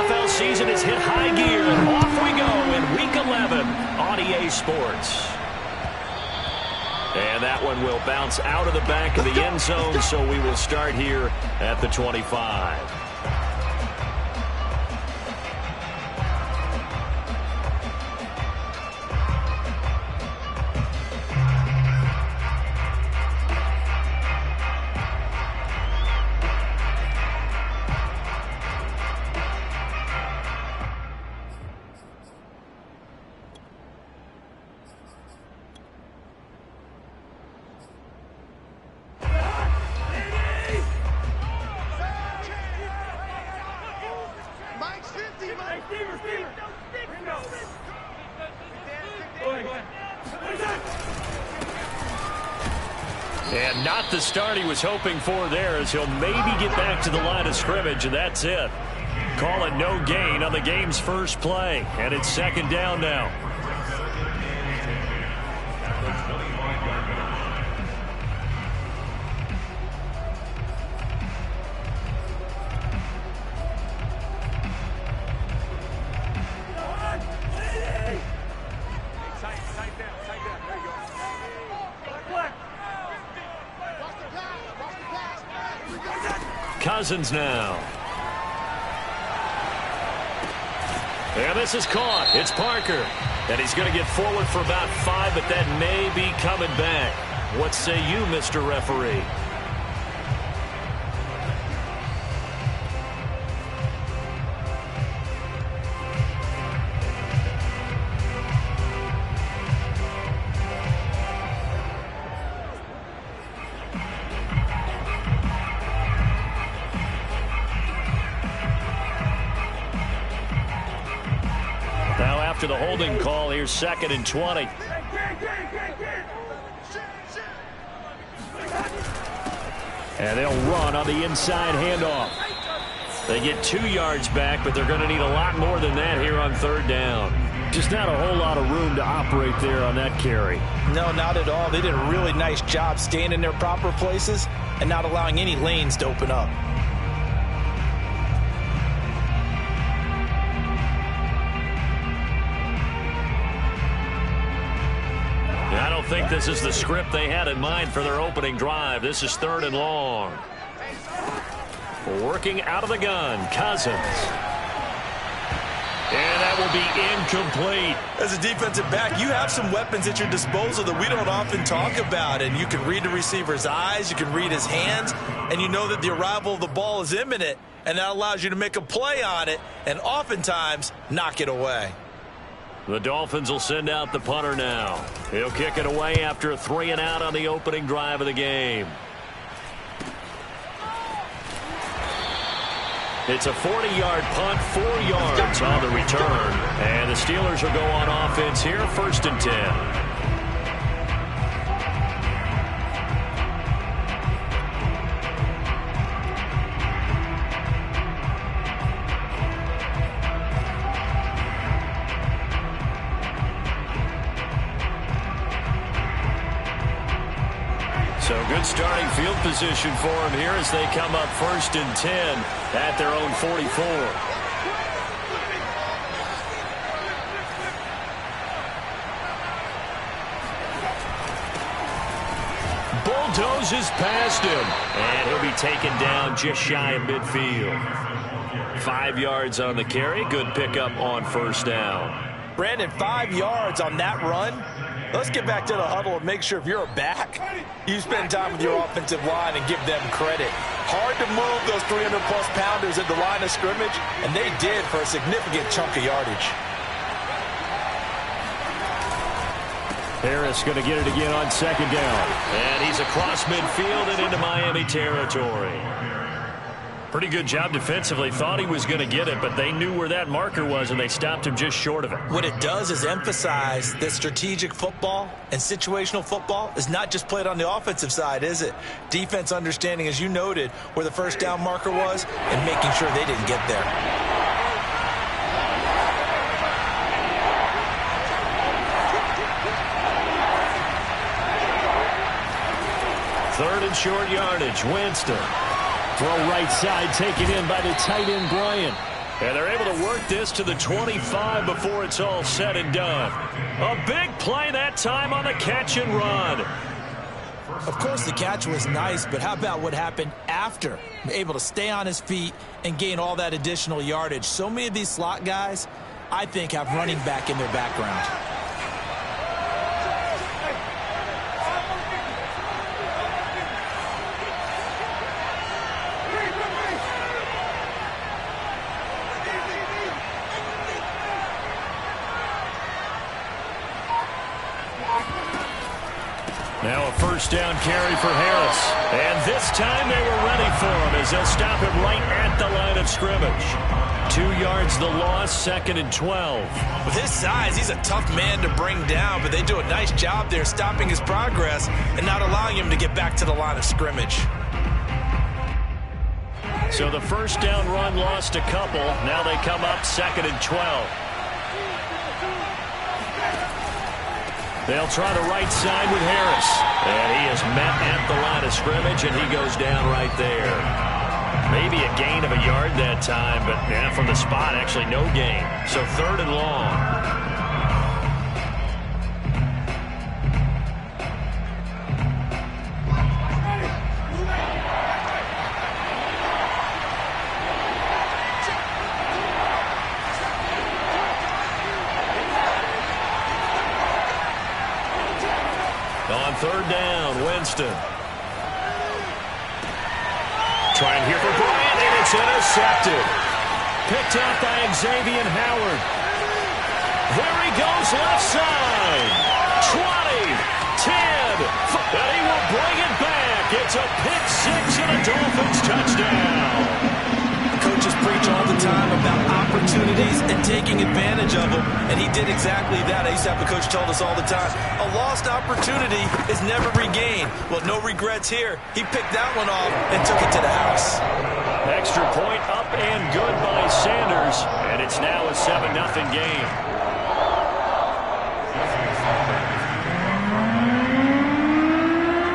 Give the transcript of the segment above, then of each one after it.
NFL season has hit high gear, and off we go in Week 11 on EA Sports. And that one will bounce out of the back of the end zone, so we will start here at the 25. And not the start he was hoping for there, as he'll maybe get back to the line of scrimmage, and that's it. Call it no gain on the game's first play, and it's second down now. Cousins now. And this is caught. It's Parker. And he's going to get forward for about 5, but that may be coming back. What say you, Mr. Referee? After the holding call, here's 2nd and 20. And they'll run on the inside handoff. They get 2 yards back, but they're going to need a lot more than that here on 3rd down. Just not a whole lot of room to operate there on that carry. No, not at all. They did a really nice job staying in their proper places and not allowing any lanes to open up. I don't think this is the script they had in mind for their opening drive. This is 3rd and long. Working out of the gun, Cousins. And that will be incomplete. As a defensive back, you have some weapons at your disposal that we don't often talk about. And you can read the receiver's eyes, you can read his hands, and you know that the arrival of the ball is imminent. And that allows you to make a play on it and oftentimes knock it away. The Dolphins will send out the punter now. He'll kick it away after a 3 and out on the opening drive of the game. It's a 40-yard punt, 4 yards on the return. And the Steelers will go on offense here, 1st and 10. So good starting field position for them here as they come up 1st and 10 at their own 44. Bulldozes past him, and he'll be taken down just shy of midfield. 5 yards on the carry. Good pickup on 1st down. Brandon, 5 yards on that run. Let's get back to the huddle and make sure if you're a back, you spend time with your offensive line and give them credit. Hard to move those 300-plus pounders at the line of scrimmage, and they did for a significant chunk of yardage. Harris going to get it again on 2nd down. And he's across midfield and into Miami territory. Pretty good job defensively. Thought he was going to get it, but they knew where that marker was, and they stopped him just short of it. What it does is emphasize that strategic football and situational football is not just played on the offensive side, is it? Defense understanding, as you noted, where the 1st down marker was and making sure they didn't get there. Third and short yardage. Winston. Throw right side taken in by the tight end Bryant. And they're able to work this to the 25 before it's all said and done. A big play that time on the catch and run. Of course, the catch was nice, but how about what happened after? Able to stay on his feet and gain all that additional yardage. So many of these slot guys, I think, have running back in their background. Now a first down carry for Harris. And this time they were ready for him as they'll stop him right at the line of scrimmage. 2 yards the loss, 2nd and 12. With his size, he's a tough man to bring down, but they do a nice job there stopping his progress and not allowing him to get back to the line of scrimmage. So the first down run lost a couple. Now they come up 2nd and 12. They'll try the right side with Harris. And he is met at the line of scrimmage, and he goes down right there. Maybe a gain of a yard that time, but from the spot, actually no gain. So 3rd and long. On 3rd down, Winston. Trying here for Bryant, and it's intercepted. Picked out by Xavier Howard. There he goes left side. 20, 10, and he will bring it back. It's a pick six and a Dolphins touchdown. Coaches preach all the time about opportunities and taking advantage of them, and he did exactly that. I used to have a coach told us all the time, a lost opportunity is never regained. Well, no regrets here. He picked that one off and took it to the house. Extra point up and good by Sanders, and it's now a 7-0 game.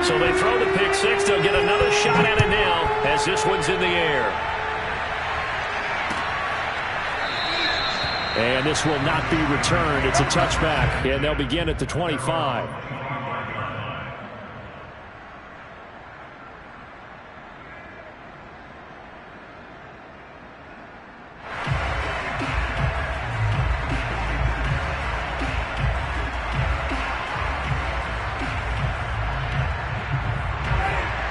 So they throw the pick six. They'll get another shot at it now as this one's in the air. And this will not be returned. It's a touchback, and they'll begin at the 25.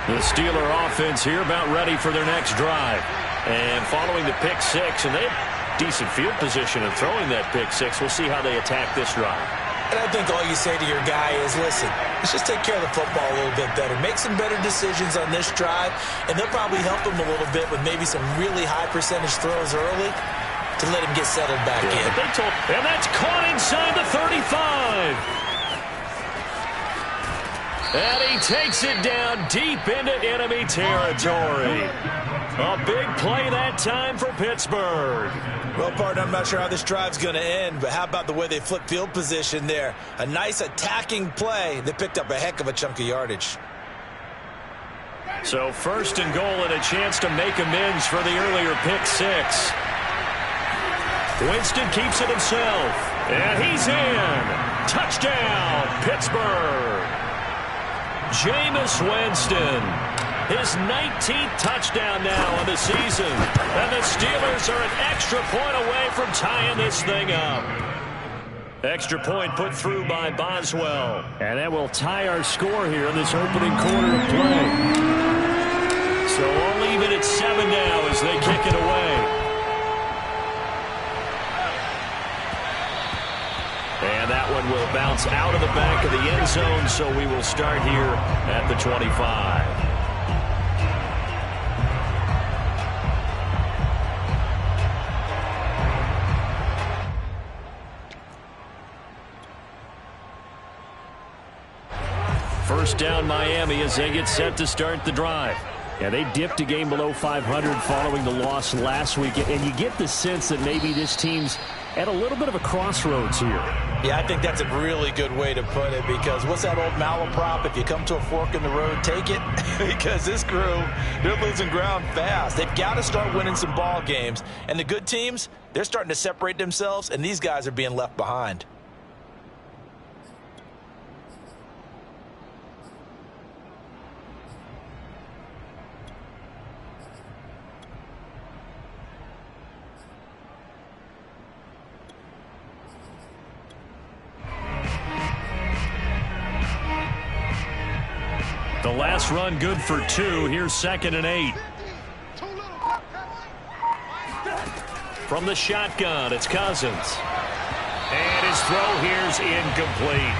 The Steeler offense here about ready for their next drive. And following the pick six, and they have decent field position and throwing that pick six. We'll see how they attack this drive. And I think all you say to your guy is, listen, let's just take care of the football a little bit better. Make some better decisions on this drive, and they'll probably help him a little bit with maybe some really high percentage throws early to let him get settled back in. And that's caught inside the 35. And he takes it down deep into enemy territory. A big play that time for Pittsburgh. Well, partner, I'm not sure how this drive's going to end, but how about the way they flip field position there? A nice attacking play. They picked up a heck of a chunk of yardage. So 1st and goal and a chance to make amends for the earlier pick six. Winston keeps it himself. And he's in. Touchdown, Pittsburgh. Jameis Winston. His 19th touchdown now of the season. And the Steelers are an extra point away from tying this thing up. Extra point put through by Boswell. And that will tie our score here in this opening quarter of play. So we'll leave it at 7 now as they kick it away. And that one will bounce out of the back of the end zone, so we will start here at the 25. First down Miami as they get set to start the drive. Yeah, they dipped a game below 500 following the loss last week, and you get the sense that maybe this team's at a little bit of a crossroads here. Yeah, I think that's a really good way to put it, because what's that old malaprop? If you come to a fork in the road, take it. Because this crew, they're losing ground fast. They've got to start winning some ball games. And the good teams, they're starting to separate themselves, and these guys are being left behind. The last run good for 2. Here's 2nd and 8. From the shotgun, it's Cousins. And his throw here's incomplete.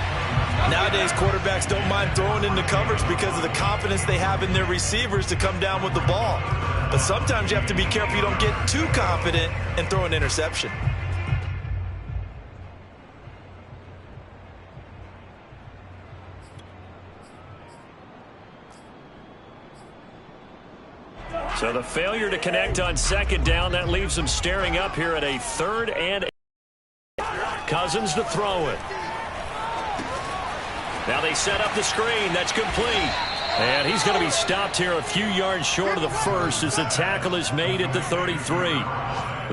Nowadays, quarterbacks don't mind throwing into coverage because of the confidence they have in their receivers to come down with the ball. But sometimes you have to be careful you don't get too confident and throw an interception. So the failure to connect on 2nd down, that leaves them staring up here at a 3rd and 8. Cousins to throw it. Now they set up the screen. That's complete. And he's going to be stopped here a few yards short of the first as the tackle is made at the 33.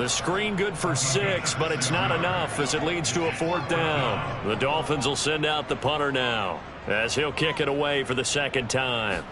The screen good for 6, but it's not enough as it leads to a 4th down. The Dolphins will send out the punter now as he'll kick it away for the 2nd time.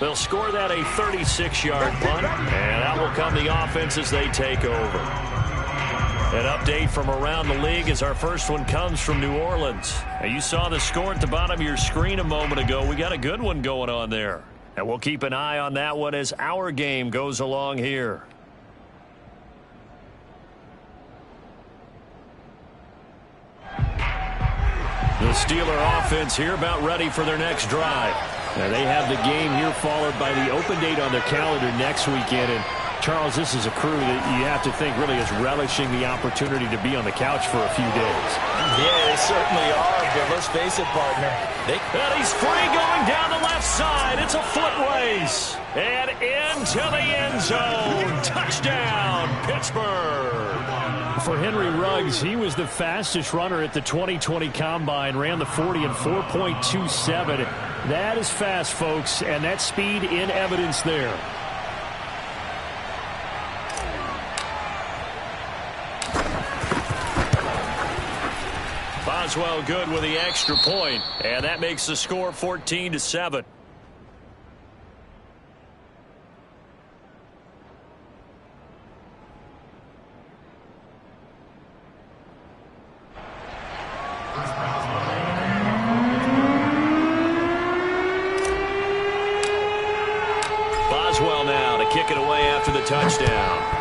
They'll score that a 36-yard punt, and out will come the offense as they take over. An update from around the league as our first one comes from New Orleans. Now, you saw the score at the bottom of your screen a moment ago. We got a good one going on there. And we'll keep an eye on that one as our game goes along here. The Steeler offense here about ready for their next drive. Now they have the game here followed by the open date on their calendar next weekend. And Charles, this is a crew that you have to think really is relishing the opportunity to be on the couch for a few days. Yeah, they certainly are, but let's face it, partner. And he's free going down the left side. It's a foot race. And into the end zone. Touchdown, Pittsburgh. For Henry Ruggs, he was the fastest runner at the 2020 Combine, ran the 40 in 4.27. That is fast, folks, and that speed in evidence there. Boswell good with the extra point, and that makes the score 14-7. Boswell now to kick it away after the touchdown.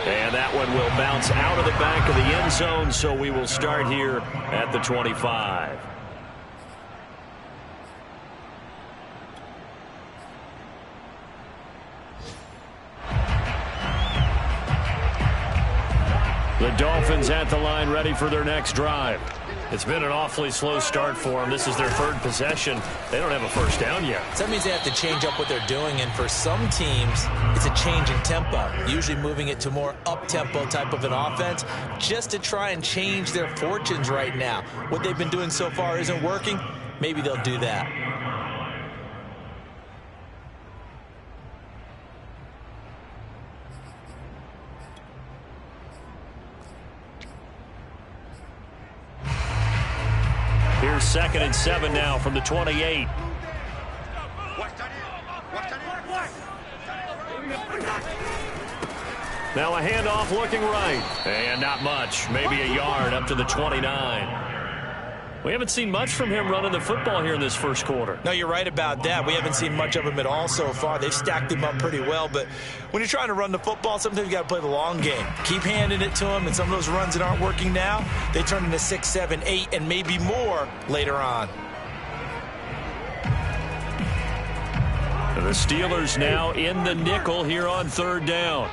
And that one will bounce out of the back of the end zone, so we will start here at the 25. The Dolphins at the line ready for their next drive. It's been an awfully slow start for them. This is their 3rd possession. They don't have a first down yet. So that means they have to change up what they're doing, and for some teams, it's a change in tempo, usually moving it to more up-tempo type of an offense just to try and change their fortunes right now. What they've been doing so far isn't working. Maybe they'll do that. Here's 2nd and 7 now from the 28. Now a handoff looking right. And not much. Maybe a yard up to the 29. We haven't seen much from him running the football here in this first quarter. No, you're right about that. We haven't seen much of him at all so far. They've stacked him up pretty well, but when you're trying to run the football, sometimes you got to play the long game. Keep handing it to him, and some of those runs that aren't working now, they turn into 6, 7, 8, and maybe more later on. The Steelers now in the nickel here on 3rd down.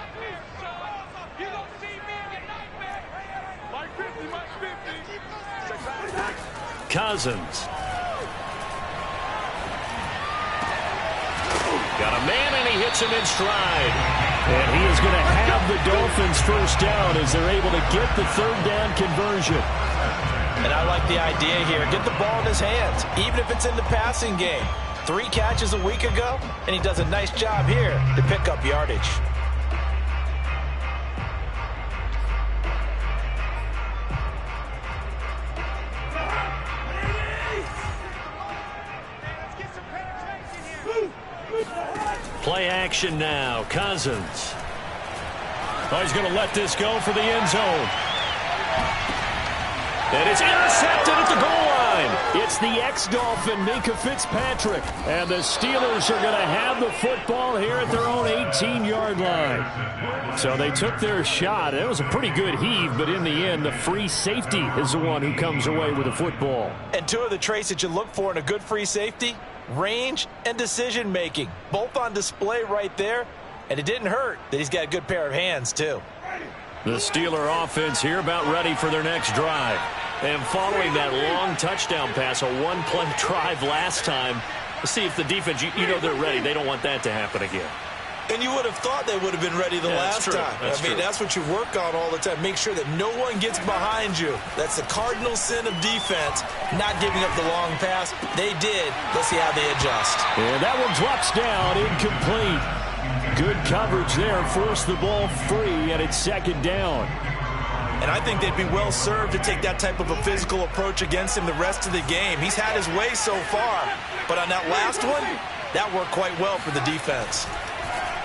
Cousins. Got a man, and he hits him in stride. And he is going to have the Dolphins first down as they're able to get the third down conversion. And I like the idea here. Get the ball in his hands, even if it's in the passing game. 3 catches a week ago, and he does a nice job here to pick up yardage. Play action now. Cousins. Oh, he's going to let this go for the end zone. And it's intercepted at the goal line. It's the ex-Dolphin, Minkah Fitzpatrick. And the Steelers are going to have the football here at their own 18-yard line. So they took their shot. It was a pretty good heave, but in the end, the free safety is the one who comes away with the football. And 2 of the traits that you look for in a good free safety, range and decision-making, both on display right there. And it didn't hurt that he's got a good pair of hands, too. The Steeler offense here about ready for their next drive. And following that long touchdown pass, a one-play drive last time, let's see if the defense, you know they're ready. They don't want that to happen again. And you would have thought they would have been ready the last time. I mean, that's what you work on all the time. Make sure that no one gets behind you. That's the cardinal sin of defense, not giving up the long pass. They did. Let's see how they adjust. And that one drops down, incomplete. Good coverage there, forced the ball free, and it's second down. And I think they'd be well served to take that type of a physical approach against him the rest of the game. He's had his way so far, but on that last one, that worked quite well for the defense.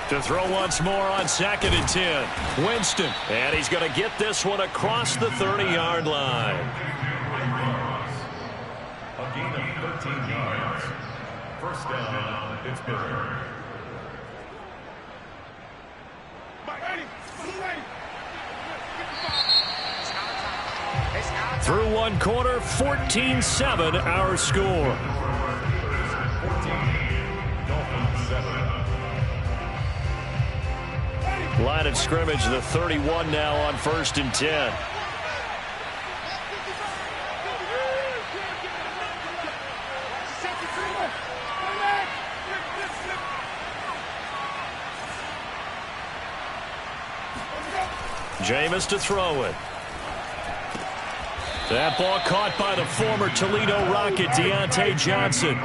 To throw once more on 2nd and 10. Winston, and he's going to get this one across the 30-yard line. A gain of 13 yards. First down, Pittsburgh. Through one quarter, 14-7 our score. 14, Dolphins 7. Line of scrimmage, the 31 now on 1st and 10. Jameis to throw it. That ball caught by the former Toledo Rocket, Deontay Johnson.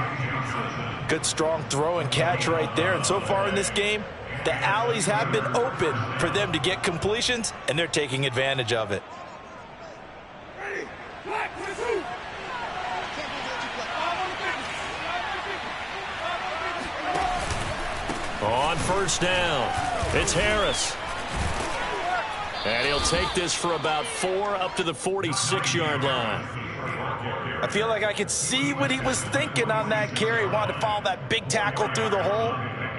Good strong throw and catch right there. And so far in this game, the alleys have been open for them to get completions, and they're taking advantage of it. On 1st down, it's Harris. And he'll take this for about 4 up to the 46-yard line. I feel like I could see what he was thinking on that carry. Wanted to follow that big tackle through the hole.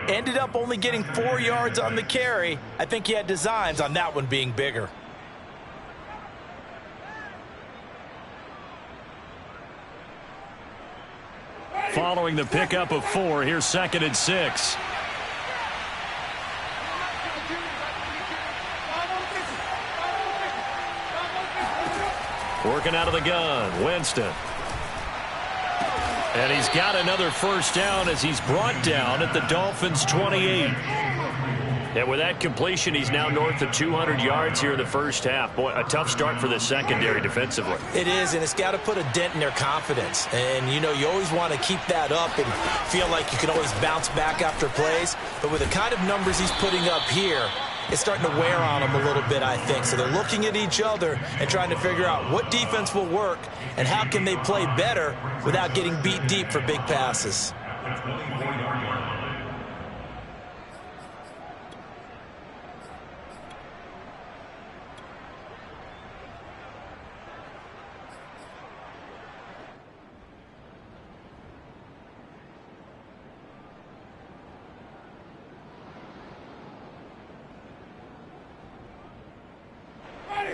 Ended up only getting 4 yards on the carry. I think he had designs on that one being bigger. Following the pickup of 4, here's 2nd and 6. Working out of the gun, Winston. And he's got another first down as he's brought down at the Dolphins' 28. And with that completion, he's now north of 200 yards here in the first half. Boy, a tough start for the secondary defensively. It is, and it's got to put a dent in their confidence. And, you know, you always want to keep that up and feel like you can always bounce back after plays. But with the kind of numbers he's putting up here, it's starting to wear on them a little bit, I think. So they're looking at each other and trying to figure out what defense will work and how can they play better without getting beat deep for big passes.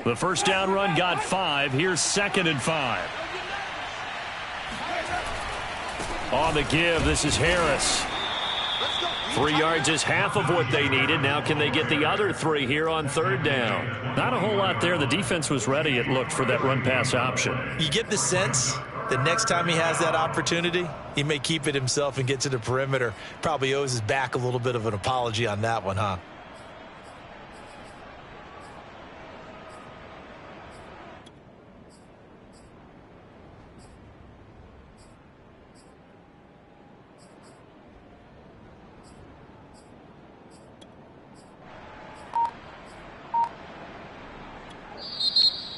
The first down run got 5. Here's 2nd and 5. On the give, this is Harris. 3 yards is half of what they needed. Now can they get the other 3 here on 3rd down? Not a whole lot there. The defense was ready, it looked, for that run-pass option. You get the sense The next time he has that opportunity, he may keep it himself and get to the perimeter. Probably owes his back a little bit of an apology on that one, huh?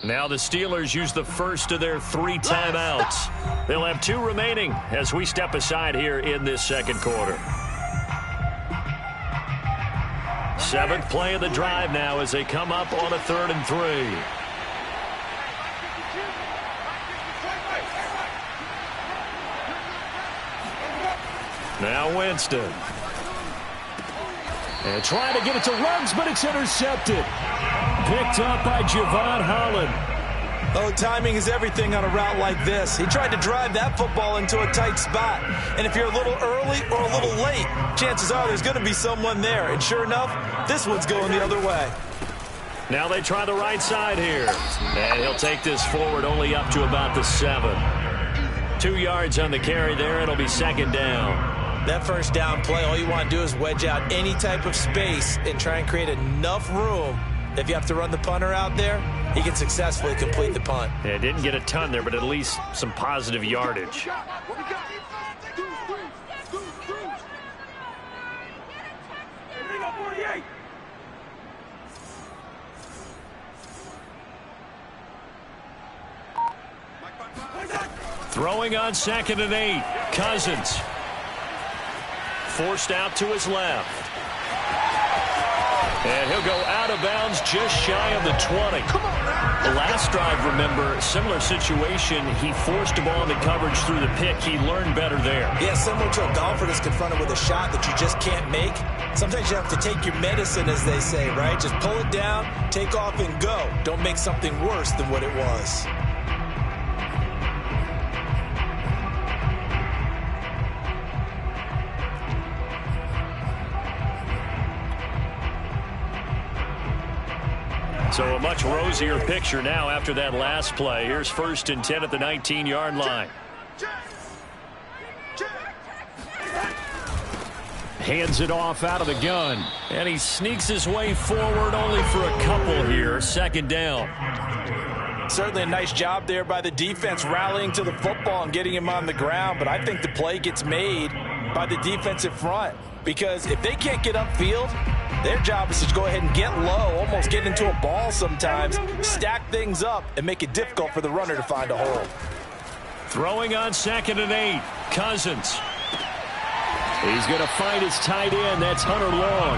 Now the Steelers use the first of their 3 timeouts. They'll have 2 remaining as we step aside here in this second quarter. 7th play of the drive now as they come up on a 3rd and 3. Now Winston. And trying to get it to Ruggs, but it's intercepted. Picked up by Javon Holland. Oh, timing is everything on a route like this. He tried to drive that football into a tight spot. And if you're a little early or a little late, chances are there's going to be someone there. And sure enough, this one's going the other way. Now they try the right side here. And he'll take this forward only up to about the 7. 2 yards on the carry there. It'll be 2nd down. That first down play, all you want to do is wedge out any type of space and try and create enough room. If you have to run the punter out there, he can successfully complete the punt. Yeah, didn't get a ton there, but at least some positive yardage. Throwing on 2nd and 8. Cousins. Forced out to his left. And he'll go out of bounds just shy of the 20. The last drive, remember, similar situation. He forced a ball into coverage through the pick. He learned better there. Yeah, similar to a golfer that's confronted with a shot that you just can't make. Sometimes you have to take your medicine, as they say, right? Just pull it down, take off, and go. Don't make something worse than what it was. So a much rosier picture now after that last play. Here's 1st and 10 at the 19-yard line. Hands it off out of the gun. And he sneaks his way forward only for a couple here. 2nd down. Certainly a nice job there by the defense rallying to the football and getting him on the ground. But I think the play gets made by the defensive front. Because if they can't get upfield, their job is to go ahead and get low, almost get into a ball sometimes, stack things up, and make it difficult for the runner to find a hole. Throwing on 2nd and 8. Cousins. He's going to find his tight end. That's Hunter Long.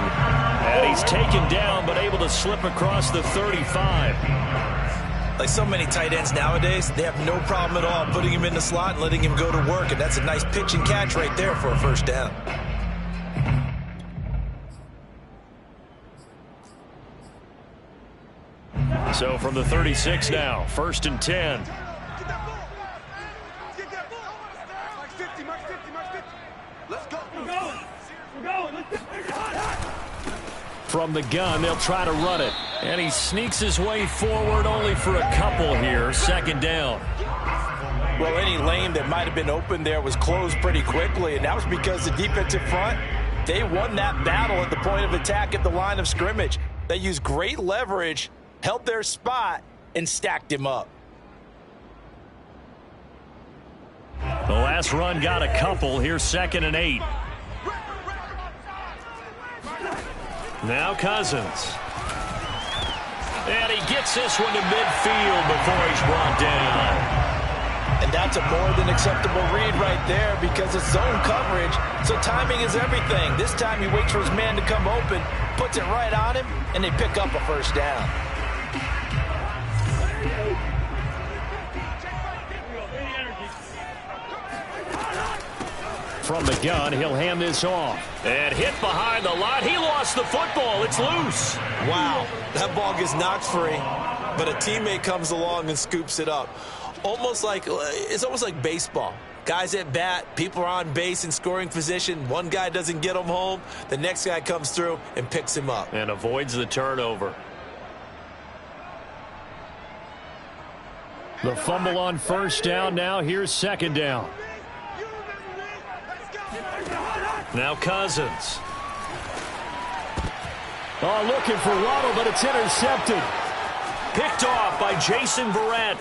And he's taken down, but able to slip across the 35. Like so many tight ends nowadays, they have no problem at all putting him in the slot and letting him go to work. And that's a nice pitch and catch right there for a 1st down. So from the 36 now, 1st and 10. From the gun, they'll try to run it. And he sneaks his way forward only for a couple here. 2nd down. Well, any lane that might have been open there was closed pretty quickly, and that was because the defensive front, they won that battle at the point of attack at the line of scrimmage. They used great leverage, held their spot, and stacked him up. The last run got a couple. Here's 2nd and 8. Now Cousins. And he gets this one to midfield before he's brought down. And that's a more than acceptable read right there because it's zone coverage, so timing is everything. This time he waits for his man to come open, puts it right on him, and they pick up a 1st down. From the gun, he'll hand this off. And hit behind the line. He lost the football. It's loose. Wow, that ball gets knocked free, but a teammate comes along and scoops it up. It's almost like baseball. Guys at bat, people are on base in scoring position. One guy doesn't get him home. The next guy comes through and picks him up. And avoids the turnover. The fumble on first down. Now here's second down. Now Cousins. Oh, looking for Waddle, but it's intercepted. Picked off by Jason Verrett.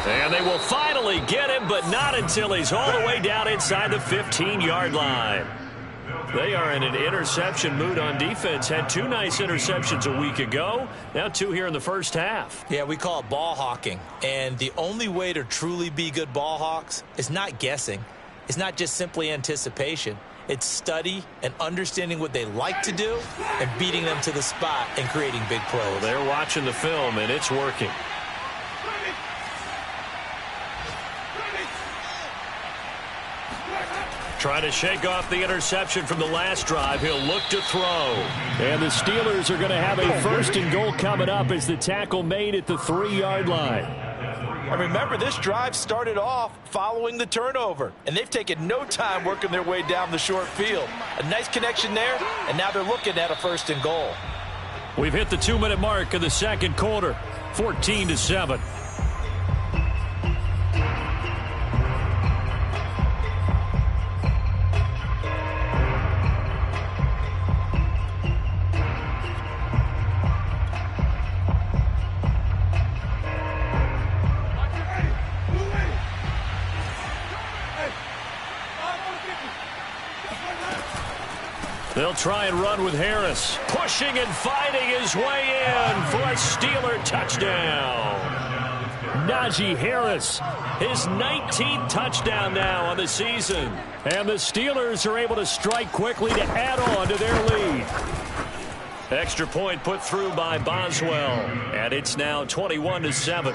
And they will finally get him, but not until he's all the way down inside the 15-yard line. They are in an interception mood on defense. Had 2 nice interceptions a week ago. Now 2 here in the first half. Yeah, we call it ball hawking. And the only way to truly be good ball hawks is not guessing. It's not just simply anticipation. It's study and understanding what they like to do and beating them to the spot and creating big plays. Well, they're watching the film, and it's working. Trying to shake off the interception from the last drive. He'll look to throw. And the Steelers are going to have a first and goal coming up as the tackle made at the 3-yard line. And remember, this drive started off following the turnover, and they've taken no time working their way down the short field. A nice connection there, and now they're looking at a first and goal. We've hit the 2-minute mark of the second quarter, 14-7. They'll try and run with Harris. Pushing and fighting his way in for a Steeler touchdown. Najee Harris, his 19th touchdown now on the season. And the Steelers are able to strike quickly to add on to their lead. Extra point put through by Boswell. And it's now 21-7.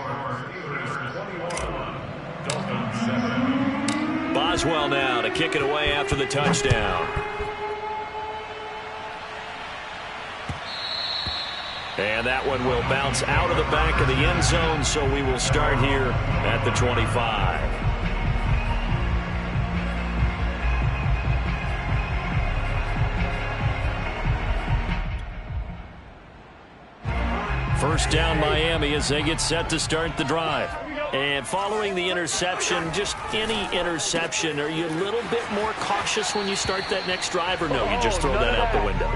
Boswell now to kick it away after the touchdown. And that one will bounce out of the back of the end zone, so we will start here at the 25. First down Miami as they get set to start the drive. And following the interception, just any interception, are you a little bit more cautious when you start that next drive, or no, you just throw that out the window?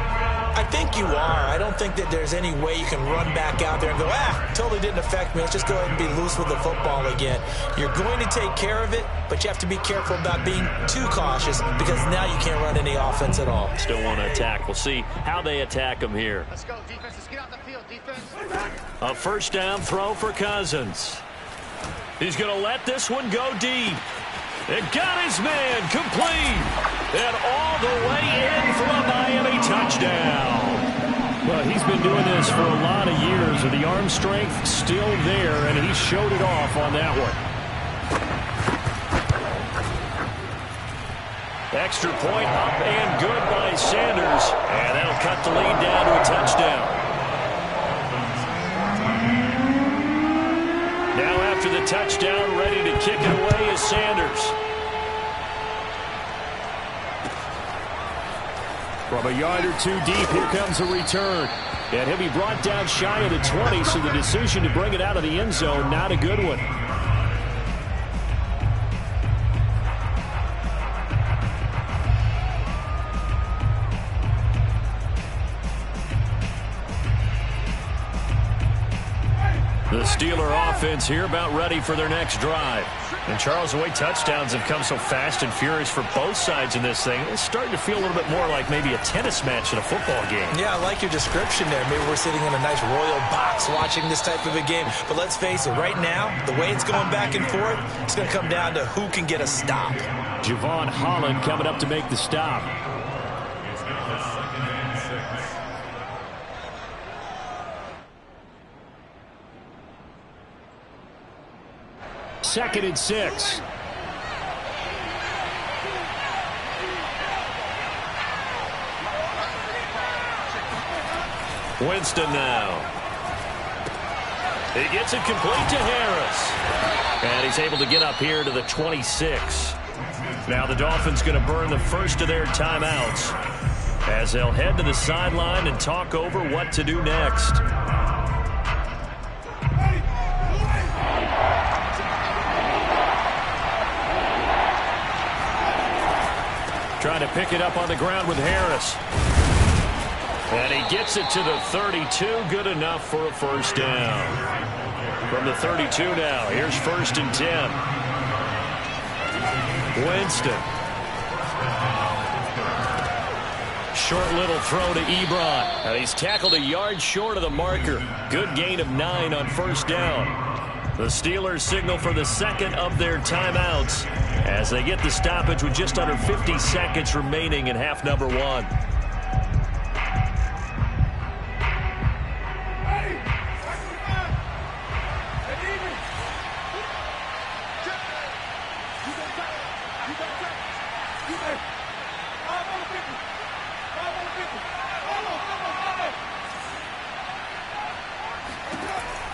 I think you are. I don't think that there's any way you can run back out there and go, totally didn't affect me. Let's just go ahead and be loose with the football again. You're going to take care of it, but you have to be careful about being too cautious because now you can't run any offense at all. Still want to attack. We'll see how they attack them here. Let's go, defense. Let's get out the field, defense. A first down throw for Cousins. He's going to let this one go deep. It got his man complete. And all the way in for a Miami touchdown. Well, he's been doing this for a lot of years, with the arm strength still there, and he showed it off on that one. Extra point up and good by Sanders. And that'll cut the lead down to a touchdown. Now after the touchdown, ready to kick it away is Sanders. From a yard or two deep, here comes a return. And he'll be brought down shy of the 20, so the decision to bring it out of the end zone, not a good one. The Steeler offense here about ready for their next drive. And Charles, the way touchdowns have come so fast and furious for both sides in this thing, it's starting to feel a little bit more like maybe a tennis match in a football game. Yeah, I like your description there. Maybe we're sitting in a nice royal box watching this type of a game. But let's face it, right now, the way it's going back and forth, it's going to come down to who can get a stop. Javon Holland coming up to make the stop. Second and 6. Winston now. He gets it complete to Harris. And he's able to get up here to the 26. Now the Dolphins going to burn the first of their timeouts as they'll head to the sideline and talk over what to do next. pick it up on the ground with Harris. And he gets it to the 32. Good enough for a first down. From the 32 now, here's 1st and 10. Winston. Short little throw to Ebron. And he's tackled a yard short of the marker. Good gain of 9 on 1st down. The Steelers signal for the second of their timeouts as they get the stoppage with just under 50 seconds remaining in half number 1.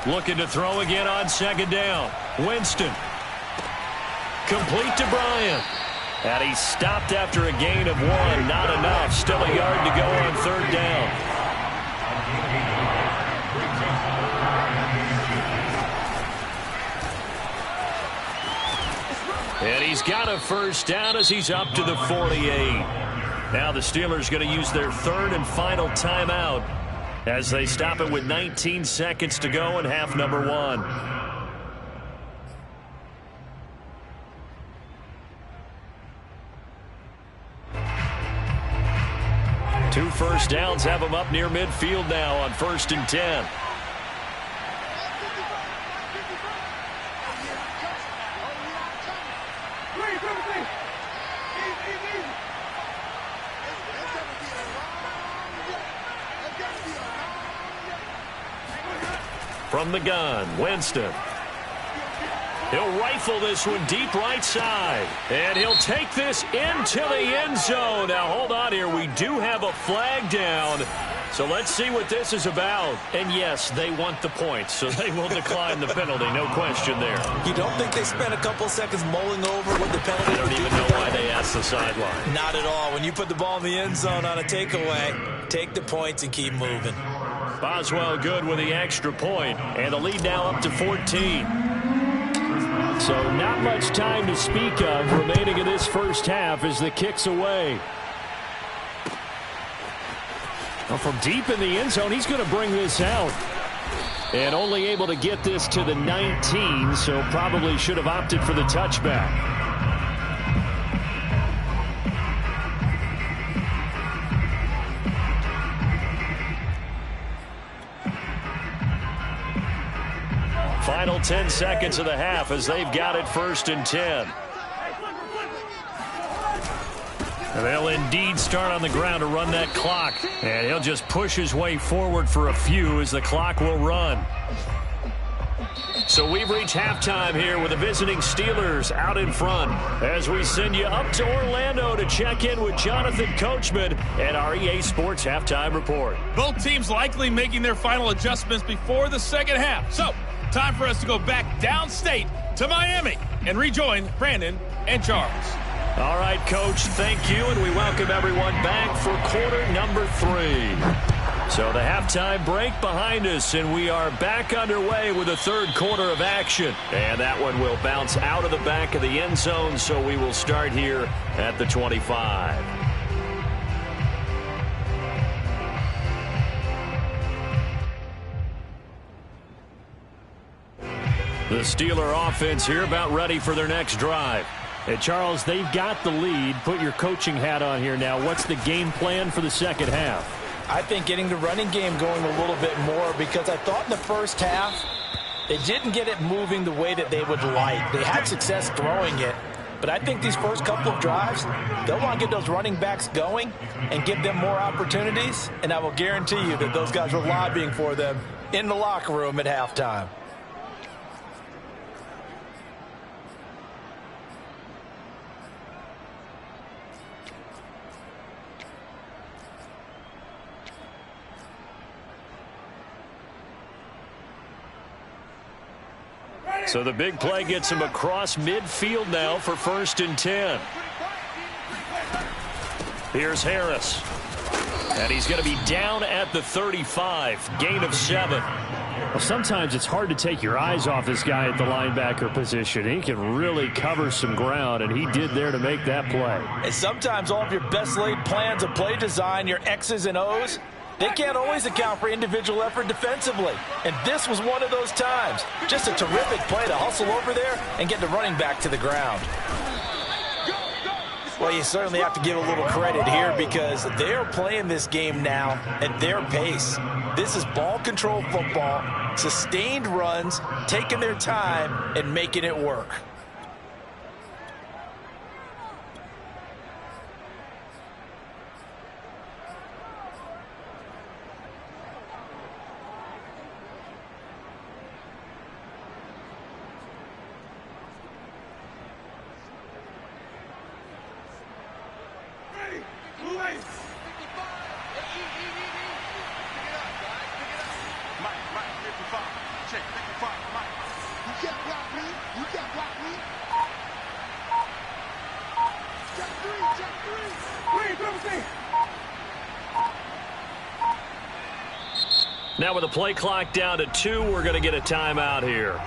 Looking to throw again on 2nd down. Winston. Complete to Bryant. And he's stopped after a gain of 1. Not enough. Still a yard to go on 3rd down. And he's got a first down as he's up to the 48. Now the Steelers going to use their 3rd and final timeout as they stop it with 19 seconds to go in half number 1. Two first downs have them up near midfield now on 1st and 10. From the gun, Winston. He'll rifle this one deep right side. And he'll take this into the end zone. Now, hold on here. We do have a flag down. So let's see what this is about. And, yes, they want the points, so they will decline the penalty. No question there. You don't think they spent a couple seconds mulling over what the penalty? I don't even know why they asked the sideline. Not at all. When you put the ball in the end zone on a takeaway, take the points and keep moving. Boswell good with the extra point, and the lead now up to 14. So not much time to speak of remaining in this first half as the kick's away. Well, from deep in the end zone, he's going to bring this out. And only able to get this to the 19, so probably should have opted for the touchback. Final 10 seconds of the half as they've got it 1st and 10. And they'll indeed start on the ground to run that clock. And he'll just push his way forward for a few as the clock will run. So we've reached halftime here with the visiting Steelers out in front as we send you up to Orlando to check in with Jonathan Coachman and our EA Sports Halftime Report. Both teams likely making their final adjustments before the second half. So time for us to go back downstate to Miami and rejoin Brandon and Charles. All right, Coach, thank you, and we welcome everyone back for quarter number 3. So the halftime break behind us, and we are back underway with the third quarter of action. And that one will bounce out of the back of the end zone, so we will start here at the 25. The Steeler offense here about ready for their next drive. And Charles, they've got the lead. Put your coaching hat on here now. What's the game plan for the second half? I think getting the running game going a little bit more, because I thought in the first half they didn't get it moving the way that they would like. They had success throwing it, but I think these first couple of drives, they'll want to get those running backs going and give them more opportunities, and I will guarantee you that those guys were lobbying for them in the locker room at halftime. So the big play gets him across midfield now for 1st and 10. Here's Harris. And he's going to be down at the 35. Gain of 7. Well, sometimes it's hard to take your eyes off this guy at the linebacker position. He can really cover some ground, and he did there to make that play. And sometimes all of your best laid plans of play design, your X's and O's, they can't always account for individual effort defensively. And this was one of those times. Just a terrific play to hustle over there and get the running back to the ground. Well, you certainly have to give a little credit here because they're playing this game now at their pace. This is ball control football, sustained runs, taking their time and making it work. Now with the play clock down to 2, we're going to get a timeout here.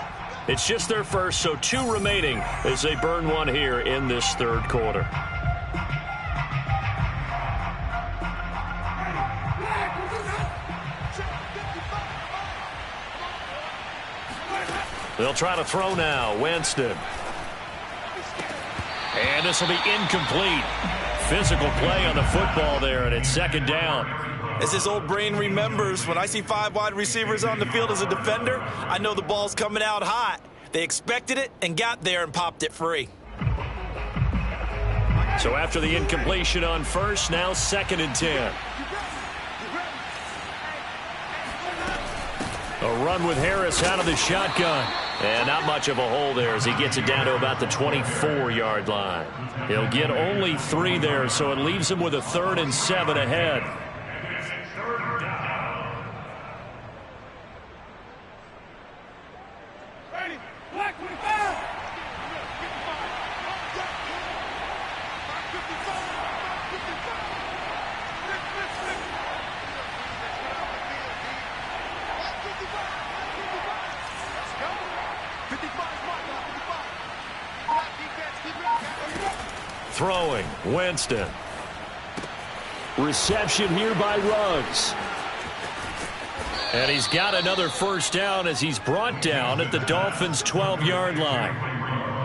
It's just their first, so 2 remaining as they burn one here in this third quarter. They'll try to throw now. Winston. And this will be incomplete. Physical play on the football there, and it's second down. As his old brain remembers, when I see 5 wide receivers on the field as a defender, I know the ball's coming out hot. They expected it and got there and popped it free. So after the incompletion on first, now 2nd and 10. A run with Harris out of the shotgun. And not much of a hole there as he gets it down to about the 24-yard line. He'll get only 3 there, so it leaves him with a 3rd and 7 ahead. Throwing, Winston. Reception here by Ruggs. And he's got another first down as he's brought down at the Dolphins' 12-yard line.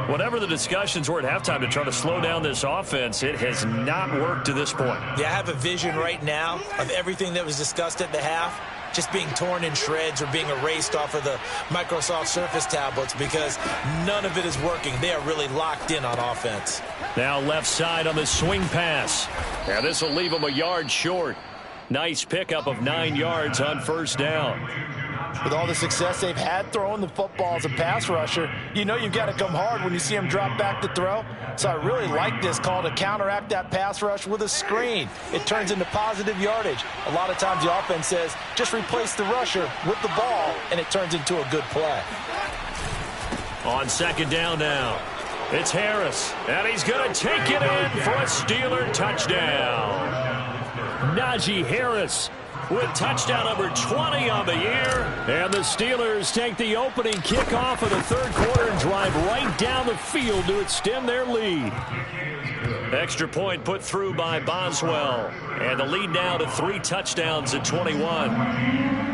Whatever the discussions were at halftime to try to slow down this offense, it has not worked to this point. Yeah, I have a vision right now of everything that was discussed at the half just being torn in shreds or being erased off of the Microsoft Surface tablets because none of it is working. They are really locked in on offense. Now left side on the swing pass. Now this will leave him a yard short. Nice pickup of 9 yards on first down. With all the success they've had throwing the football as a pass rusher, you know you've got to come hard when you see him drop back to throw. So I really like this call to counteract that pass rush with a screen. It turns into positive yardage. A lot of times the offense says, just replace the rusher with the ball, and it turns into a good play. On second down now, it's Harris, and he's going to take it in for a Steeler touchdown. Najee Harris with touchdown number 20 on the year. And the Steelers take the opening kickoff of the third quarter and drive right down the field to extend their lead. Extra point put through by Boswell. And the lead now to 3 touchdowns at 21.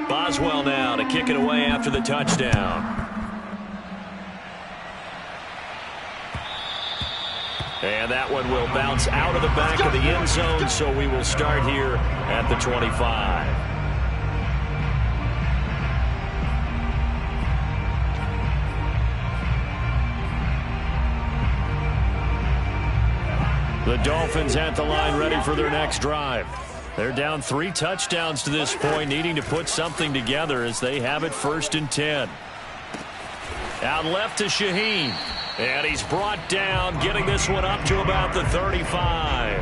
Boswell now to kick it away after the touchdown. And that one will bounce out of the back of the end zone, so we will start here at the 25. The Dolphins at the line ready for their next drive. They're down 3 touchdowns to this point, needing to put something together as they have it 1st and 10. Out left to Shaheen. And he's brought down, getting this one up to about the 35.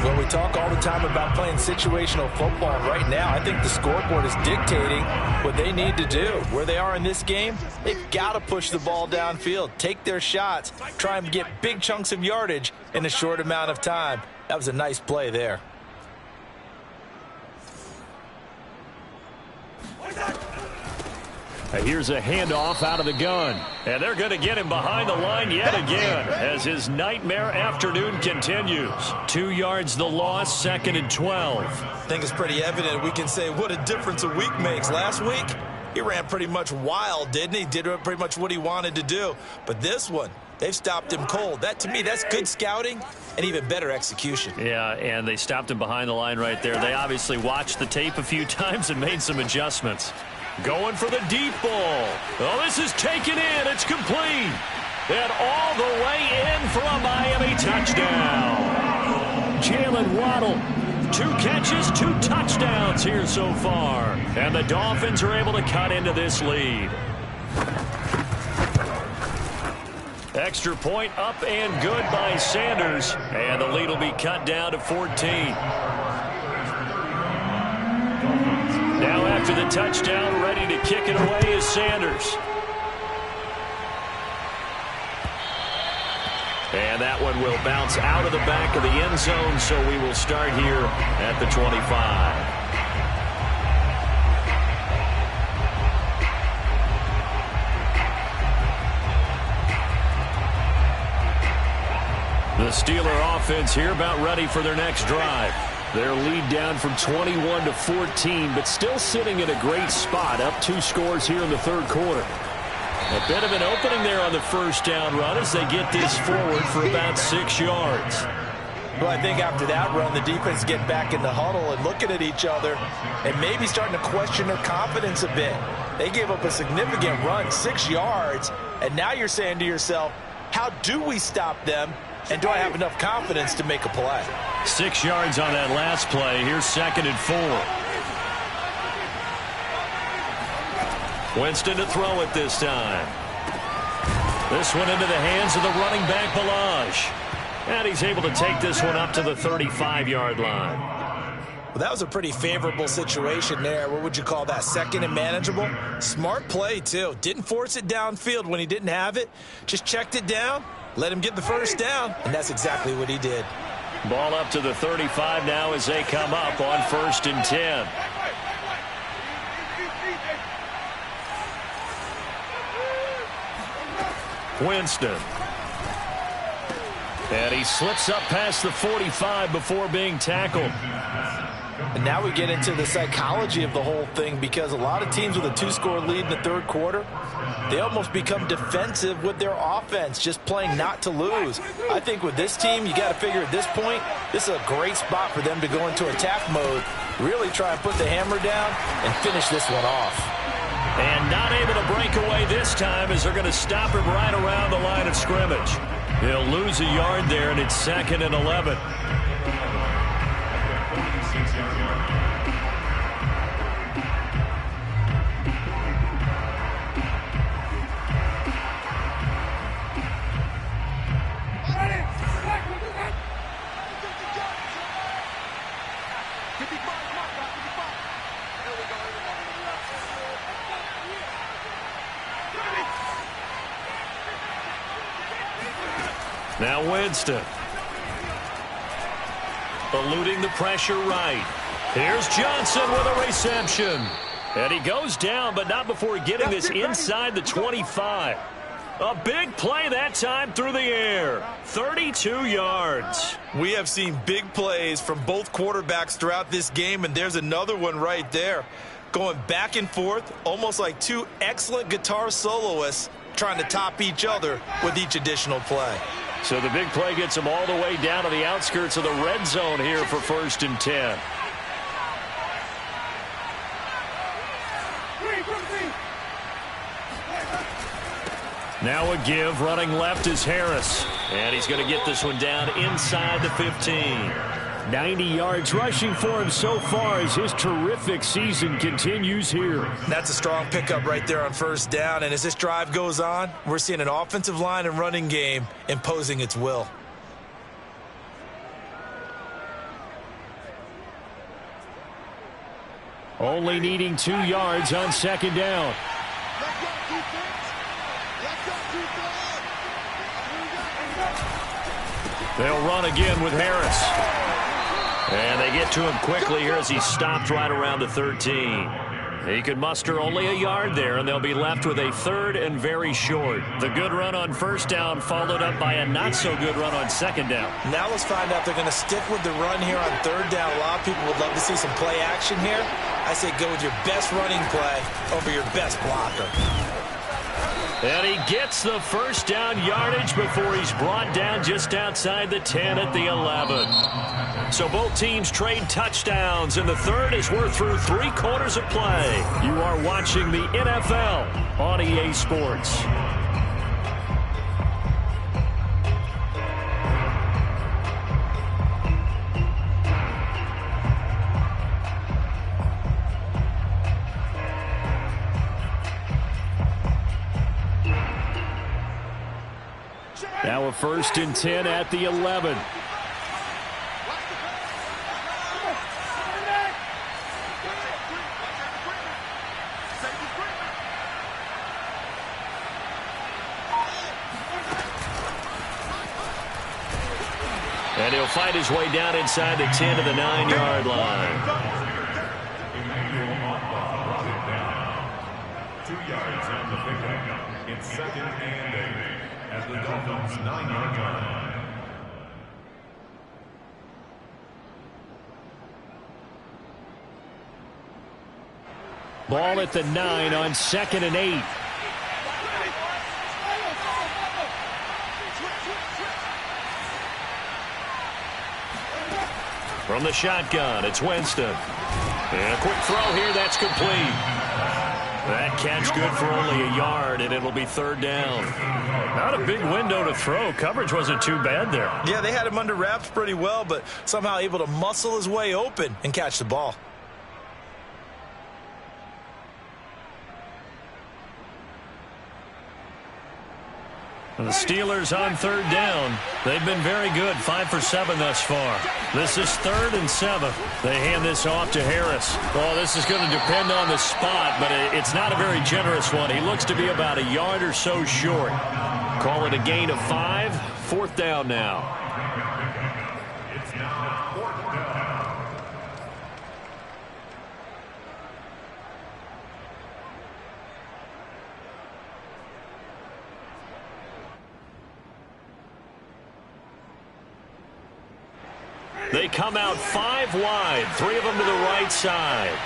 Well, we talk all the time about playing situational football. Right now, I think the scoreboard is dictating what they need to do. Where they are in this game, they've got to push the ball downfield, take their shots, try and get big chunks of yardage in a short amount of time. That was a nice play there. Here's a handoff out of the gun. And they're going to get him behind the line yet again as his nightmare afternoon continues. 2 yards the loss, 2nd and 12. I think it's pretty evident. We can say what a difference a week makes. Last week, he ran pretty much wild, didn't he? Did pretty much what he wanted to do. But this one, they've stopped him cold. That, to me, that's good scouting and even better execution. Yeah, and they stopped him behind the line right there. They obviously watched the tape a few times and made some adjustments. Going for the deep ball. Oh, this is taken in. It's complete. And all the way in for a Miami touchdown. Jalen Waddle. 2 catches, 2 touchdowns here so far. And the Dolphins are able to cut into this lead. Extra point up and good by Sanders. And the lead will be cut down to 14. Now after the touchdown, ready to kick it away is Sanders. And that one will bounce out of the back of the end zone, so we will start here at the 25. The Steeler offense here about ready for their next drive. Their lead down from 21 to 14, but still sitting in a great spot, up 2 scores here in the third quarter. A bit of an opening there on the first down run as they get this forward for about 6 yards. Well, I think after that run, the defense get back in the huddle and looking at each other and maybe starting to question their confidence a bit. They gave up a significant run, 6 yards, and now you're saying to yourself, how do we stop them? And do I have enough confidence to make a play? 6 yards on that last play. Here's 2nd and 4. Winston to throw it this time. This one into the hands of the running back, Balaj. And he's able to take this one up to the 35-yard line. Well, that was a pretty favorable situation there. What would you call that? 2nd and manageable? Smart play, too. Didn't force it downfield when he didn't have it. Just checked it down. Let him get the first down, and that's exactly what he did. Ball up to the 35 now as they come up on 1st and 10. Winston. And he slips up past the 45 before being tackled. And now we get into the psychology of the whole thing, because a lot of teams with a 2-score lead in the third quarter, they almost become defensive with their offense, just playing not to lose. I think with this team, you got to figure at this point, this is a great spot for them to go into attack mode, really try and put the hammer down and finish this one off. And not able to break away this time as they're going to stop him right around the line of scrimmage. He'll lose a yard there, and it's 2nd and 11. Now Winston. Eluding the pressure right. Here's Johnson with a reception. And he goes down, but not before getting this inside the 25. A big play that time through the air. 32 yards. We have seen big plays from both quarterbacks throughout this game, and there's another one right there. Going back and forth, almost like 2 excellent guitar soloists trying to top each other with each additional play. So the big play gets them all the way down to the outskirts of the red zone here for 1st and 10. Now a give, running left is Harris. And he's going to get this one down inside the 15. 90 yards rushing for him so far as his terrific season continues here. That's a strong pickup right there on 1st down. And as this drive goes on, we're seeing an offensive line and running game imposing its will. Only needing 2 yards on second down. They'll run again with Harris. And they get to him quickly here as he's stopped right around the 13. He could muster only a yard there, and they'll be left with a third and very short. The good run on first down followed up by a not-so-good run on second down. Now let's find out if they're going to stick with the run here on third down. A lot of people would love to see some play action here. I say go with your best running play over your best blocker. And he gets the first down yardage before he's brought down just outside the 10 at the 11. So both teams trade touchdowns, and the third as we're through 3 quarters of play. You are watching the NFL on EA Sports. Now a 1st and 10 at the 11. And he'll find his way down inside the 10 to the 9-yard line. 2 yards on the pickup. It's 2nd and 8 at the Dolphins' 9-yard line. Ball at the 9 on 2nd and 8. From the shotgun, it's Winston. And a quick throw here, that's complete. That catch good for only a yard, and it'll be 3rd down. Not a big window to throw. Coverage wasn't too bad there. Yeah, they had him under wraps pretty well, but somehow able to muscle his way open and catch the ball. The Steelers on 3rd down. They've been very good, 5 for 7 thus far. This is 3rd and 7. They hand this off to Harris. Well, this is going to depend on the spot, but it's not a very generous one. He looks to be about a yard or so short. Call it a gain of 5. 4th down now. It's now 4th down. They come out 5 wide, 3 of them to the right side.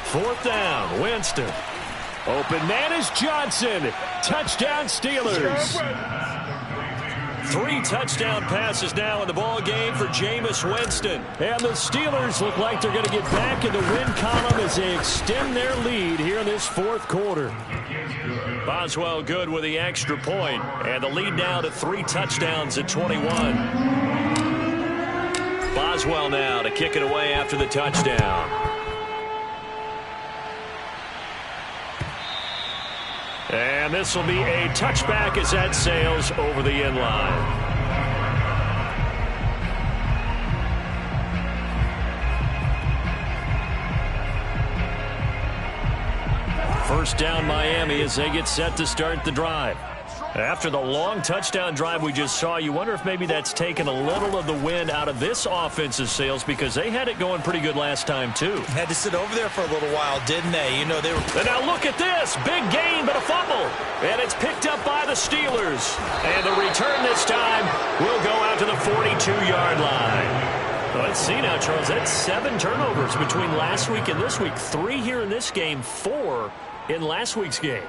Fourth down, Winston. Open man is Johnson. Touchdown Steelers. 3 touchdown passes now in the ball game for Jameis Winston. And the Steelers look like they're going to get back in the win column as they extend their lead here in this 4th quarter. Boswell good with the extra point, and the lead now to 3 touchdowns at 21. Boswell now to kick it away after the touchdown. And this will be a touchback as that sails over the end line. First down Miami as they get set to start the drive. After the long touchdown drive we just saw, you wonder if maybe that's taken a little of the wind out of this offensive sails, because they had it going pretty good last time too. Had to sit over there for a little while, didn't they? You know, they were... And now look at this. Big gain, but a fumble. And it's picked up by the Steelers. And the return this time will go out to the 42-yard line. Let's see now, Charles. That's 7 turnovers between last week and this week. 3 here in this game, 4 in last week's game.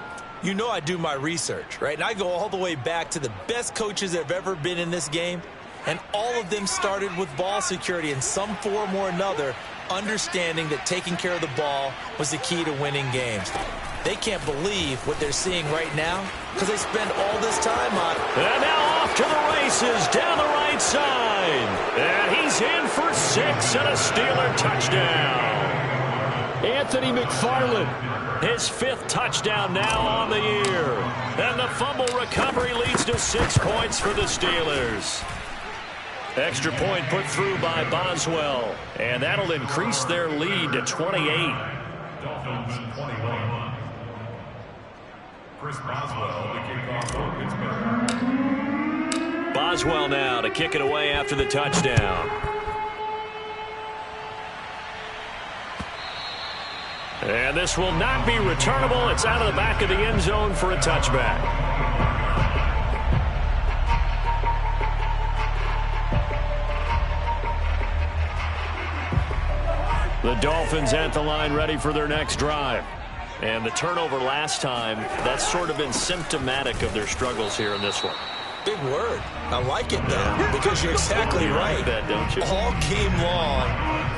You know I do my research, right? And I go all the way back to the best coaches that have ever been in this game, and all of them started with ball security in some form or another, understanding that taking care of the ball was the key to winning games. They can't believe what they're seeing right now because they spend all this time on it. And now off to the races down the right side. And he's in for 6 and a Steeler touchdown. Anthony McFarland, his 5th touchdown now on the year. And the fumble recovery leads to 6 points for the Steelers. Extra point put through by Boswell, and that'll increase their lead to 28. Dolphins 21. Chris Boswell, the kickoff for Pittsburgh. Boswell now to kick it away after the touchdown. And this will not be returnable. It's out of the back of the end zone for a touchback. The Dolphins at the line ready for their next drive. And the turnover last time, that's sort of been symptomatic of their struggles here in this one. Big word. I like it, though, because you're exactly right. Like that, don't you? All game long,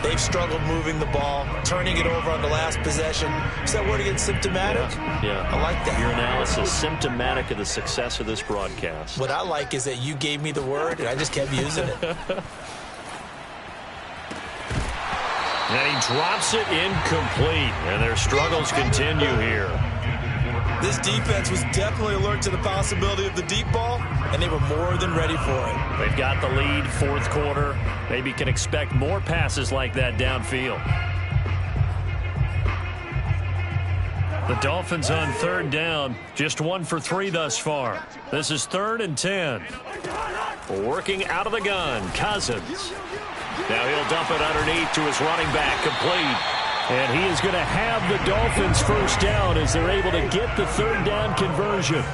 they've struggled moving the ball, turning it over on the last possession. Is that word again, symptomatic? Yeah. I like that. Your analysis, symptomatic of the success of this broadcast. What I like is that you gave me the word, and I just kept using it. And he drops it incomplete, and their struggles continue here. This defense was definitely alert to the possibility of the deep ball, and they were more than ready for it. They've got the lead, 4th quarter. Maybe can expect more passes like that downfield. The Dolphins on 3rd down, just 1 for 3 thus far. This is 3rd and 10. Working out of the gun, Cousins. Now he'll dump it underneath to his running back, complete. And he is going to have the Dolphins 1st down as they're able to get the 3rd down conversion.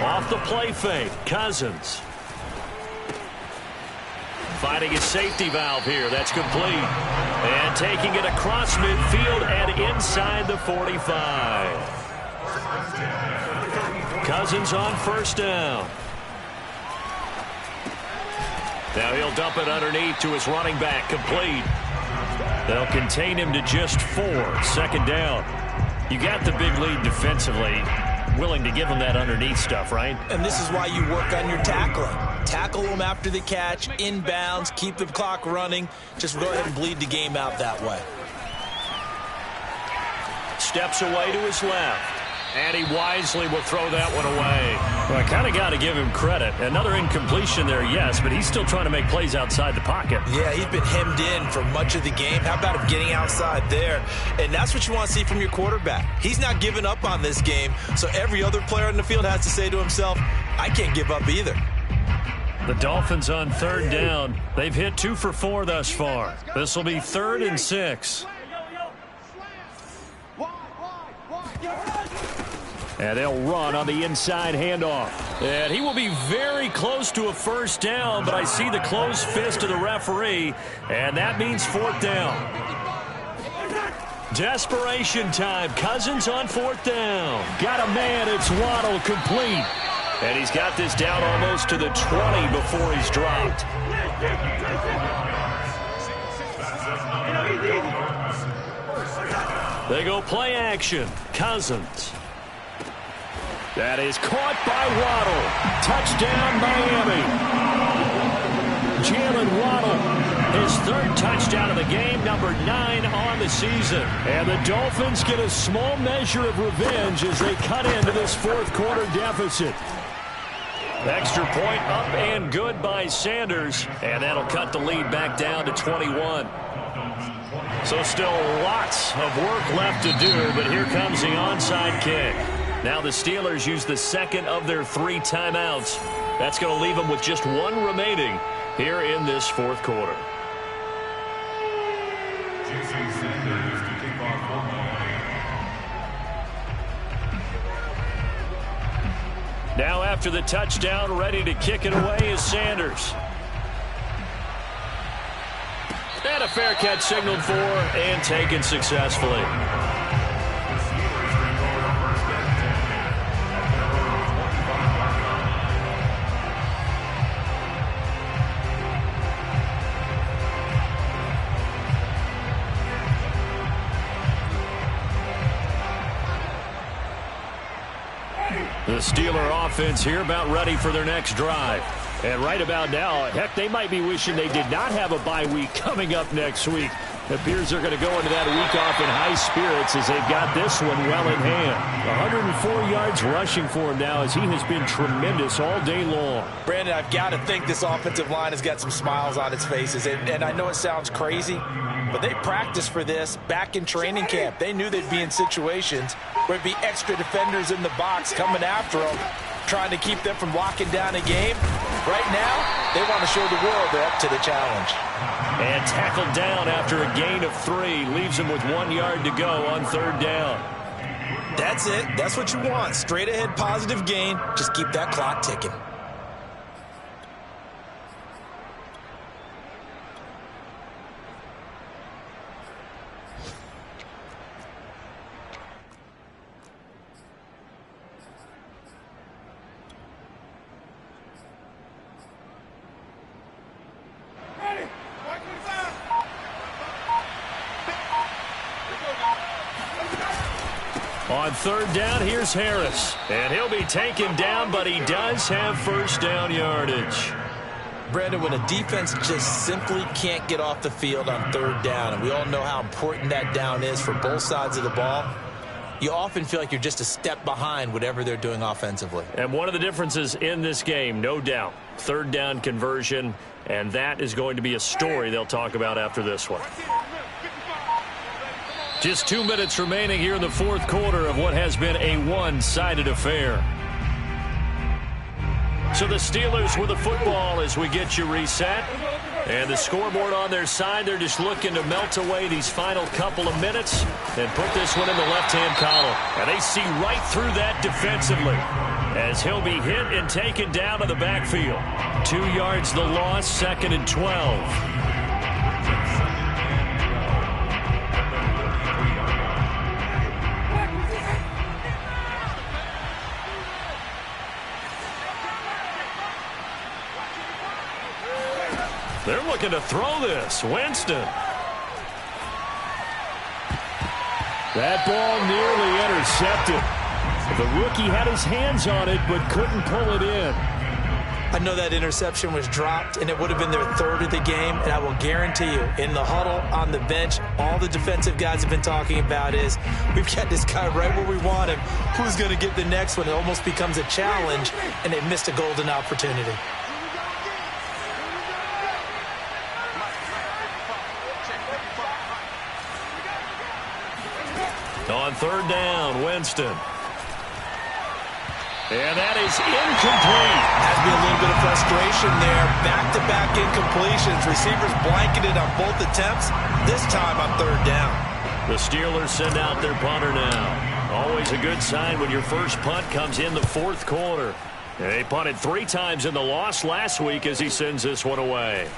Off the play fake, Cousins. Finding his safety valve here, that's complete. And taking it across midfield and inside the 45. Cousins on 1st down. Now he'll dump it underneath to his running back, complete. They'll contain him to just 4, 2nd down. You got the big lead defensively, willing to give him that underneath stuff, right? And this is why you work on your tackling. Tackle them after the catch, inbounds, keep the clock running. Just go ahead and bleed the game out that way. Steps away to his left. And he wisely will throw that one away. Well, I kind of got to give him credit. Another incompletion there, yes, but he's still trying to make plays outside the pocket. Yeah, he's been hemmed in for much of the game. How about him getting outside there? And that's what you want to see from your quarterback. He's not giving up on this game, so every other player in the field has to say to himself, I can't give up either. The Dolphins on 3rd down. They've hit 2 for 4 thus far. This will be 3rd and 6. And they'll run on the inside handoff. And he will be very close to a 1st down, but I see the closed fist of the referee, and that means 4th down. Desperation time. Cousins on 4th down. Got a man. It's Waddle, complete. And he's got this down almost to the 20 before he's dropped. They go play action. Cousins. That is caught by Waddle. Touchdown, Miami. Jalen Waddle, his 3rd touchdown of the game, number 9 on the season. And the Dolphins get a small measure of revenge as they cut into this 4th quarter deficit. Extra point up and good by Sanders. And that'll cut the lead back down to 21. So still lots of work left to do, but here comes the onside kick. Now the Steelers use the 2nd of their 3 timeouts. That's going to leave them with just 1 remaining here in this 4th quarter. Now after the touchdown, ready to kick it away is Sanders. And a fair catch signaled for and taken successfully. The Steeler offense here about ready for their next drive. And right about now, heck, they might be wishing they did not have a bye week coming up next week. It appears they're going to go into that week off in high spirits as they've got this one well in hand. 104 yards rushing for him now as he has been tremendous all day long. Brandon, I've got to think this offensive line has got some smiles on its faces. And I know it sounds crazy, but they practiced for this back in training camp. They knew they'd be in situations where it'd be extra defenders in the box coming after them, trying to keep them from locking down a game. Right now, they want to show the world they're up to the challenge. And tackled down after a gain of 3. Leaves him with 1 yard to go on 3rd down. That's it. That's what you want. Straight ahead positive gain. Just keep that clock ticking. On 3rd down, here's Harris. And he'll be taken down, but he does have 1st down yardage. Brandon, when a defense just simply can't get off the field on 3rd down, and we all know how important that down is for both sides of the ball, you often feel like you're just a step behind whatever they're doing offensively. And one of the differences in this game, no doubt, 3rd down conversion, and that is going to be a story they'll talk about after this one. Just 2 minutes remaining here in the 4th quarter of what has been a one-sided affair. So the Steelers with the football as we get you reset. And the scoreboard on their side, they're just looking to melt away these final couple of minutes and put this one in the left-hand column. And they see right through that defensively as he'll be hit and taken down to the backfield. 2 yards the loss, 2nd and 12. They're looking to throw this. Winston. That ball nearly intercepted. The rookie had his hands on it but couldn't pull it in. I know that interception was dropped, and it would have been their 3rd of the game, and I will guarantee you, in the huddle, on the bench, all the defensive guys have been talking about is, we've got this guy right where we want him. Who's going to get the next one? It almost becomes a challenge, and they missed a golden opportunity. On 3rd down, Winston. And that is incomplete. Has been a little bit of frustration there. Back-to-back incompletions. Receivers blanketed on both attempts. This time on 3rd down. The Steelers send out their punter now. Always a good sign when your first punt comes in the 4th quarter. They punted 3 times in the loss last week as he sends this one away.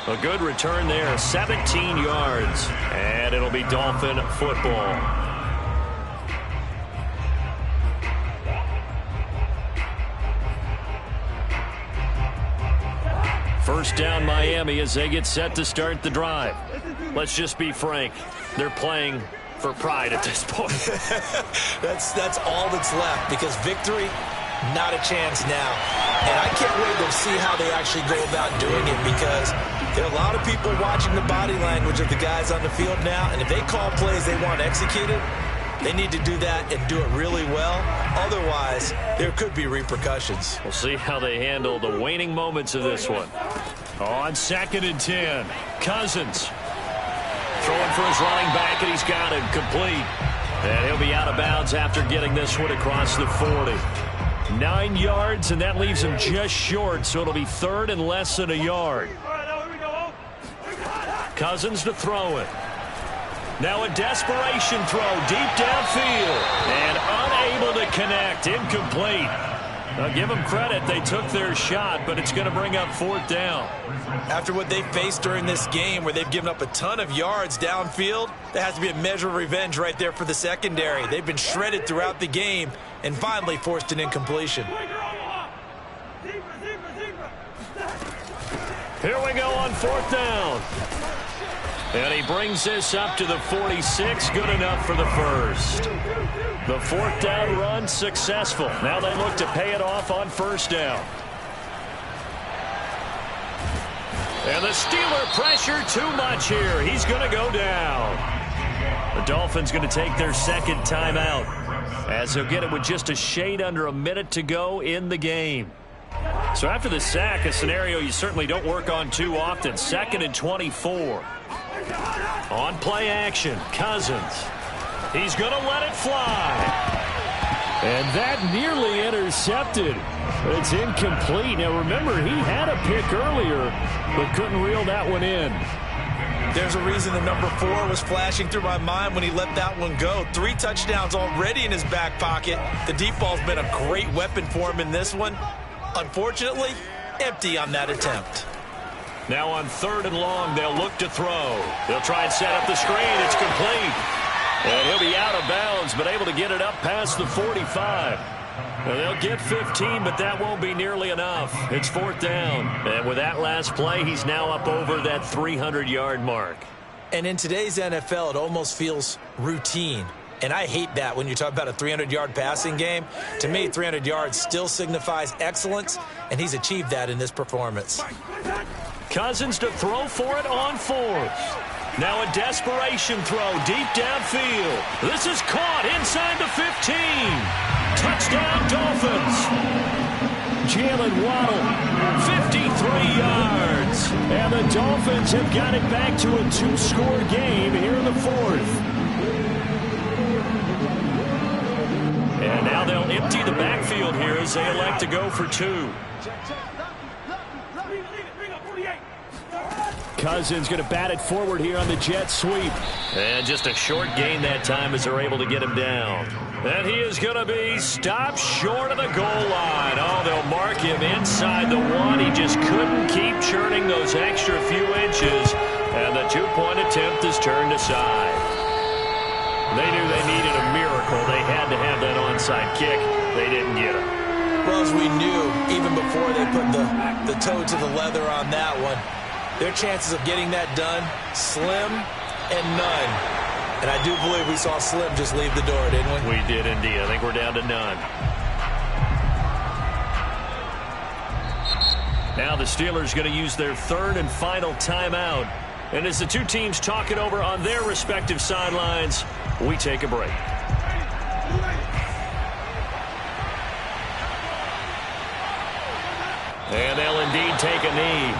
A good return there, 17 yards. And it'll be Dolphin football. First down Miami as they get set to start the drive. Let's just be frank. They're playing for pride at this point. That's all that's left because victory, not a chance now. And I can't wait to see how they actually go about doing it because there are a lot of people watching the body language of the guys on the field now, and if they call plays they want executed, they need to do that and do it really well. Otherwise, there could be repercussions. We'll see how they handle the waning moments of this one. On 2nd and 10, Cousins throwing for his running back, and he's got him complete. And he'll be out of bounds after getting this one across the 40. 9 yards, and that leaves him just short, so it'll be 3rd and less than a yard. Cousins to throw it. Now a desperation throw deep downfield. And unable to connect. Incomplete. Now give them credit. They took their shot, but it's going to bring up 4th down. After what they faced during this game where they've given up a ton of yards downfield, there has to be a measure of revenge right there for the secondary. They've been shredded throughout the game and finally forced an incompletion. Here we go on 4th down. And he brings this up to the 46. Good enough for the first. The 4th down run successful. Now they look to pay it off on 1st down. And the Steeler pressure too much here. He's going to go down. The Dolphins going to take their 2nd timeout, as he'll get it with just a shade under a minute to go in the game. So after the sack, a scenario you certainly don't work on too often. 2nd and 24. On play action, Cousins. He's going to let it fly. And that nearly intercepted. It's incomplete. Now remember, he had a pick earlier, but couldn't reel that one in. There's a reason the number 4 was flashing through my mind when he let that one go. 3 touchdowns already in his back pocket. The deep ball's been a great weapon for him in this one. Unfortunately, empty on that attempt. Now on 3rd and long, they'll look to throw. They'll try and set up the screen. It's complete. And he'll be out of bounds, but able to get it up past the 45. Now they'll get 15, but that won't be nearly enough. It's 4th down. And with that last play, he's now up over that 300-yard mark. And in today's NFL, it almost feels routine. And I hate that when you talk about a 300-yard passing game. To me, 300 yards still signifies excellence, and he's achieved that in this performance. Cousins to throw for it on 4th. Now a desperation throw deep downfield. This is caught inside the 15. Touchdown, Dolphins. Jalen Waddle, 53 yards. And the Dolphins have got it back to a 2-score game here in the 4th. And now they'll empty the backfield here as they elect to go for 2. Cousins going to bat it forward here on the jet sweep. And just a short gain that time as they're able to get him down. And he is going to be stopped short of the goal line. Oh, they'll mark him inside the 1. He just couldn't keep churning those extra few inches. And the 2-point attempt is turned aside. They knew they needed a miracle. They had to have that onside kick. They didn't get it. Well, as we knew, even before they put the toe to the leather on that one, their chances of getting that done, slim and none. And I do believe we saw Slim just leave the door, didn't we? We did indeed. I think we're down to none. Now the Steelers going to use their 3rd and final timeout. And as the two teams talk it over on their respective sidelines, we take a break. And they'll indeed take a knee.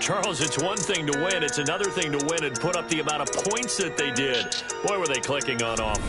Charles, it's one thing to win. It's another thing to win and put up the amount of points that they did. Boy, were they clicking on offense.